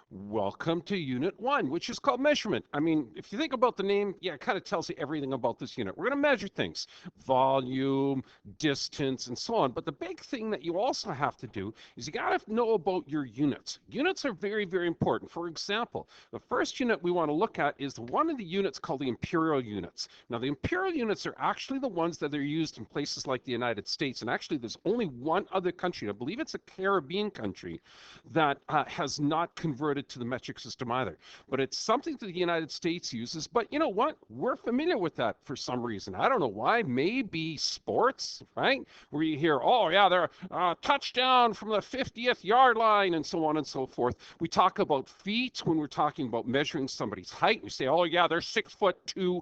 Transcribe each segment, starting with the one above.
Welcome to Unit 1, which is called measurement. I mean, if you think about the name, yeah, it kind of tells you everything about this unit. We're going to measure things, volume, distance, and so on. But the big thing that you also have to do is you got to know about your units. Units are very, very important. For example, the first unit we want to look at is one of the units called the imperial units. Now, the imperial units are actually the ones that are used in places like the United States. And actually, there's only one other country, I believe it's a Caribbean country, that has not converted to the metric system either. But it's something that the United States uses. But you know what? We're familiar with that for some reason. I don't know why. Maybe sports, right? Where you hear, oh, yeah, they're touchdown from the 50th yard line and so on and so forth. We talk about feet when we're talking about measuring somebody's height. We say, oh, yeah, they're 6'2"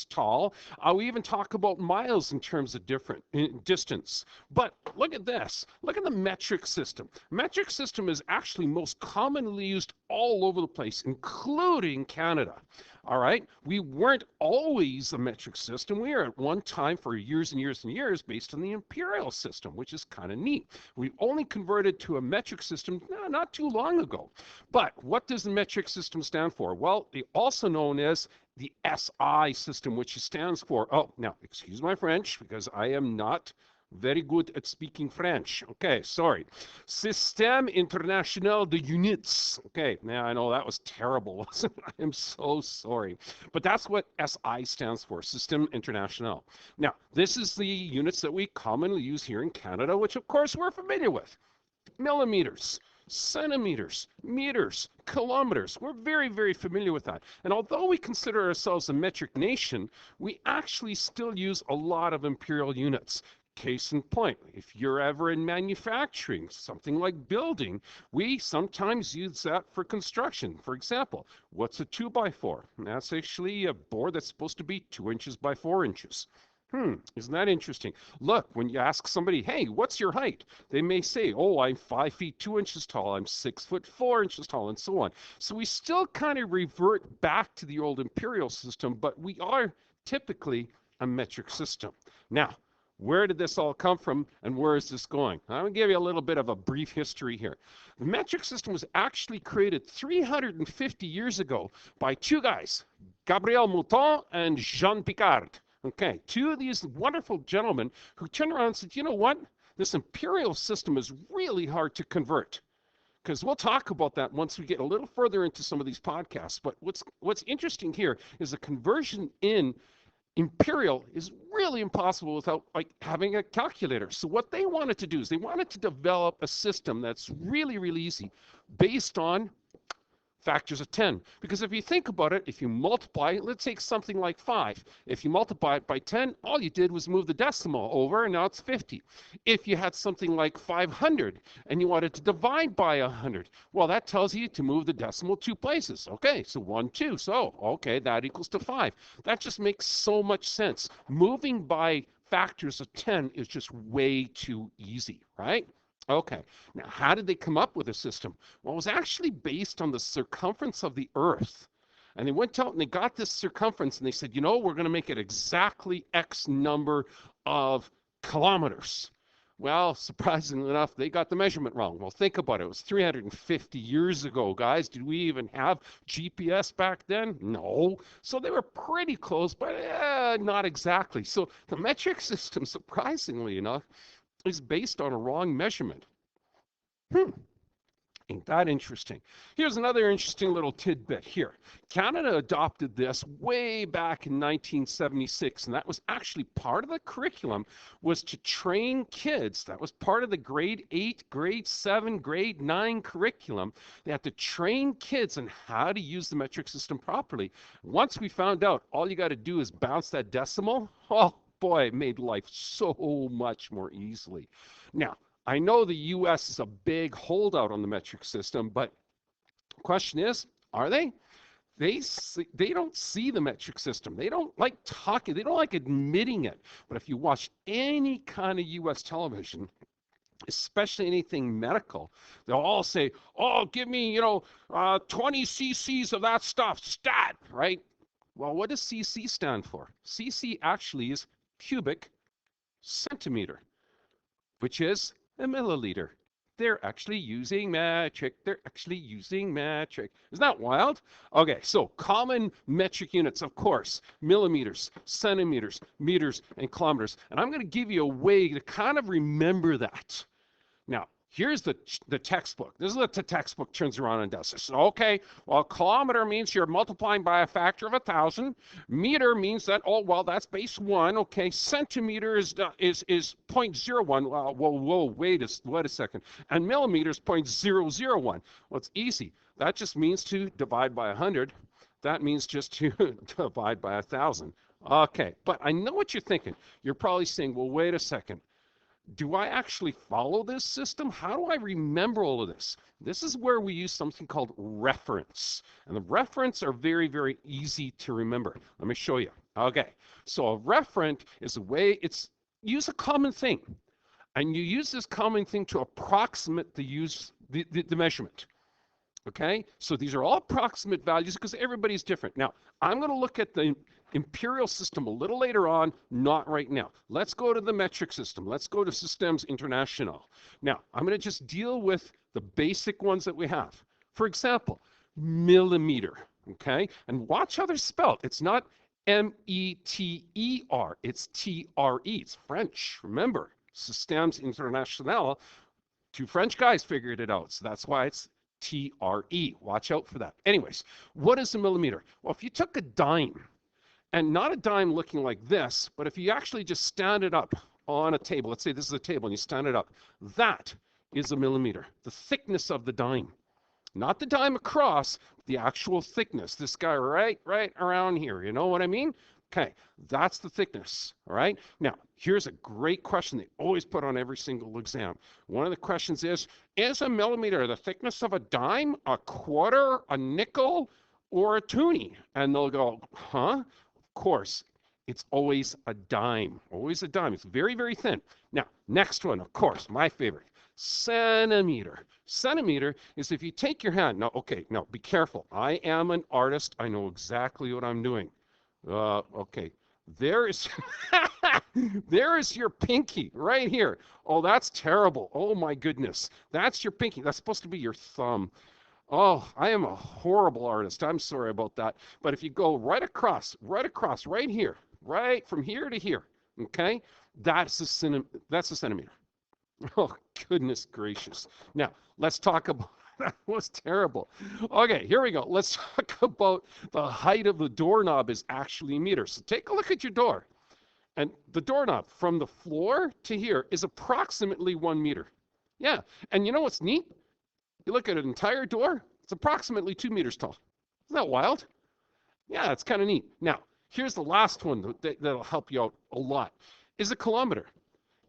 tall. We even talk about miles in terms of different distance. But look at this. Look at the metric system. Metric system is actually most commonly used all over the place, including Canada. All right. We weren't always a metric system. We were at one time for years and years and years based on the imperial system, which is kind of neat. We only converted to a metric system not too long ago. But what does the metric system stand for? Well, also known as the SI system, which stands for, oh, now, excuse my French, because I am not very good at speaking French. Okay, sorry. Système International de Units. Okay, now I know that was terrible, wasn't it? I am so sorry. But that's what SI stands for, Système International. Now, this is the units that we commonly use here in Canada, which of course we're familiar with. Millimeters, centimeters, meters, kilometers. We're very, very familiar with that. And although we consider ourselves a metric nation, we actually still use a lot of imperial units. Case in point, if you're ever in manufacturing, something like building, we sometimes use that for construction. For example, what's a 2x4? That's actually a board that's supposed to be 2 inches by 4 inches. Isn't that interesting? Look, when you ask somebody, hey, what's your height? They may say, oh, I'm 5 feet 2 inches tall, I'm 6 foot 4 inches tall, and so on. So we still kind of revert back to the old imperial system, but we are typically a metric system. Now, where did this all come from and where is this going? I'm going to give you a little bit of a brief history here. The metric system was actually created 350 years ago by two guys, Gabriel Mouton and Jean Picard. Okay, two of these wonderful gentlemen who turned around and said, you know what? This imperial system is really hard to convert. Because we'll talk about that once we get a little further into some of these podcasts. But what's interesting here is the conversion in imperial is really impossible without having a calculator. So what they wanted to do is they wanted to develop a system that's really, really easy based on factors of 10. Because if you think about it, if you multiply, let's take something like 5. If you multiply it by 10, all you did was move the decimal over, and now it's 50. If you had something like 500 and you wanted to divide by 100, well, that tells you to move the decimal 2 places. Okay, so 1, 2. So, okay, that equals to 5. That just makes so much sense. Moving by factors of 10 is just way too easy, right? Okay, now how did they come up with a system? Well, it was actually based on the circumference of the Earth. And they went out and they got this circumference and they said, you know, we're going to make it exactly X number of kilometers. Well, surprisingly enough, they got the measurement wrong. Well, think about it. It was 350 years ago, guys. Did we even have GPS back then? No. So they were pretty close, but not exactly. So the metric system, surprisingly enough, is based on a wrong measurement. Ain't that interesting? Here's another interesting little tidbit here. Canada adopted this way back in 1976, and that was actually part of the curriculum was to train kids. That was part of the grade 8, grade 7, grade 9 curriculum. They had to train kids on how to use the metric system properly. Once we found out all you got to do is bounce that decimal, oh, boy, it made life so much more easily. Now, I know the US is a big holdout on the metric system, but the question is, are they? They don't see the metric system. They don't like talking. They don't like admitting it. But if you watch any kind of US television, especially anything medical, they'll all say, oh, give me, 20 cc's of that stuff, stat, right? Well, what does cc stand for? Cc actually is cubic centimeter, which is a milliliter. They're actually using metric. They're actually using metric. Isn't that wild? Okay, so common metric units, of course, millimeters, centimeters, meters, and kilometers. And I'm going to give you a way to kind of remember that. Now, here's the textbook. This is what the textbook turns around and does. It says, okay, well, kilometer means you're multiplying by a factor of 1,000. Meter means that, oh, well, that's base 1. Okay, centimeter is 0.01. Whoa, wait a second. And millimeter is 0.001. Well, it's easy. That just means to divide by 100. That means just to divide by 1,000. Okay, but I know what you're thinking. You're probably saying, well, wait a second. Do I actually follow this system? How do I remember all of this? This is where we use something called reference. And the referents are very, very easy to remember. Let me show you. Okay, so a referent is a way, use a common thing. And you use this common thing to approximate the measurement. Okay, so these are all approximate values because everybody's different. Now, I'm going to look at the imperial system a little later on, not right now. Let's go to the metric system. Let's go to Systems International. Now, I'm going to just deal with the basic ones that we have. For example, millimeter, okay? And watch how they're spelled. It's not M-E-T-E-R, it's T-R-E. It's French, remember. Systems International, two French guys figured it out, so that's why it's T-R-E. Watch out for that. Anyways, what is a millimeter? Well, if you took a dime, and not a dime looking like this, but if you actually just stand it up on a table, let's say this is a table and you stand it up, that is a millimeter, the thickness of the dime. Not the dime across, the actual thickness. This guy right around here, you know what I mean? Okay, that's the thickness, all right? Now, here's a great question they always put on every single exam. One of the questions is a millimeter the thickness of a dime, a quarter, a nickel, or a toonie? And they'll go, huh? Of course, it's always a dime, always a dime. It's very, very thin. Now, next one, of course, my favorite, centimeter. Centimeter is if you take your hand. Now, okay, now be careful. I am an artist. I know exactly what I'm doing. Okay, there is there is your pinky right here. Oh, that's terrible. Oh my goodness, that's your pinky. That's supposed to be your thumb. Oh, I am a horrible artist. I'm sorry about that. But if you go right across, right here, right from here to here, okay, that's a centimeter. Oh, goodness gracious. Now, let's talk about that was terrible. Okay, here we go. Let's talk about the height of the doorknob is actually meters. So take a look at your door. And the doorknob from the floor to here is approximately 1 meter. Yeah, and you know what's neat? You look at an entire door, it's approximately 2 meters tall. Isn't that wild? Yeah, it's kind of neat. Now, here's the last one that'll help you out a lot, is a kilometer.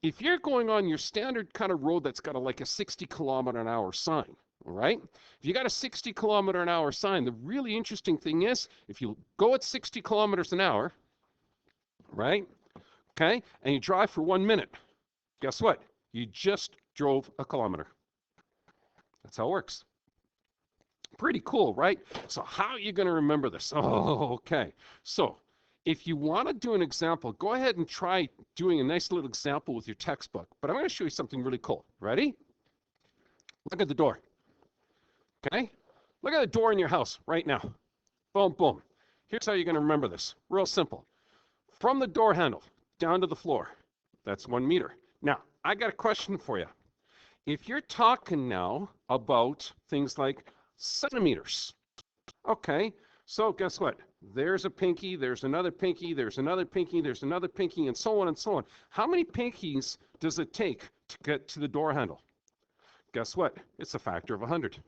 If you're going on your standard kind of road that's got like a 60-kilometer-an-hour sign, all right? If you got a 60-kilometer-an-hour sign, the really interesting thing is if you go at 60 kilometers an hour, right, okay, and you drive for 1 minute, guess what? You just drove a kilometer. That's how it works. Pretty cool, right? So how are you going to remember this? Oh, okay. So if you want to do an example, go ahead and try doing a nice little example with your textbook. But I'm going to show you something really cool. Ready? Look at the door. Okay? Look at the door in your house right now. Boom, boom. Here's how you're going to remember this. Real simple. From the door handle down to the floor, that's 1 meter. Now, I got a question for you. If you're talking now about things like centimeters, okay, so guess what? There's a pinky, there's another pinky, there's another pinky, there's another pinky, and so on and so on. How many pinkies does it take to get to the door handle? Guess what? It's a factor of 100.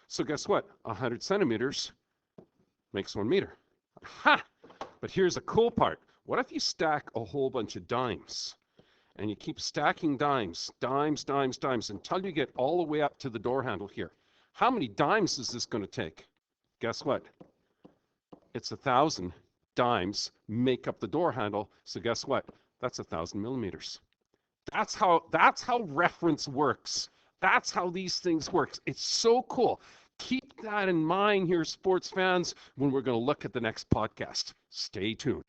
So guess what? 100 centimeters makes 1 meter. Ha! But here's the cool part. What if you stack a whole bunch of dimes? And you keep stacking dimes until you get all the way up to the door handle here. How many dimes is this going to take? Guess what? It's 1,000 dimes make up the door handle. So guess what? That's 1,000 millimeters. That's how reference works. That's how these things work. It's so cool. Keep that in mind here, sports fans, when we're going to look at the next podcast. Stay tuned.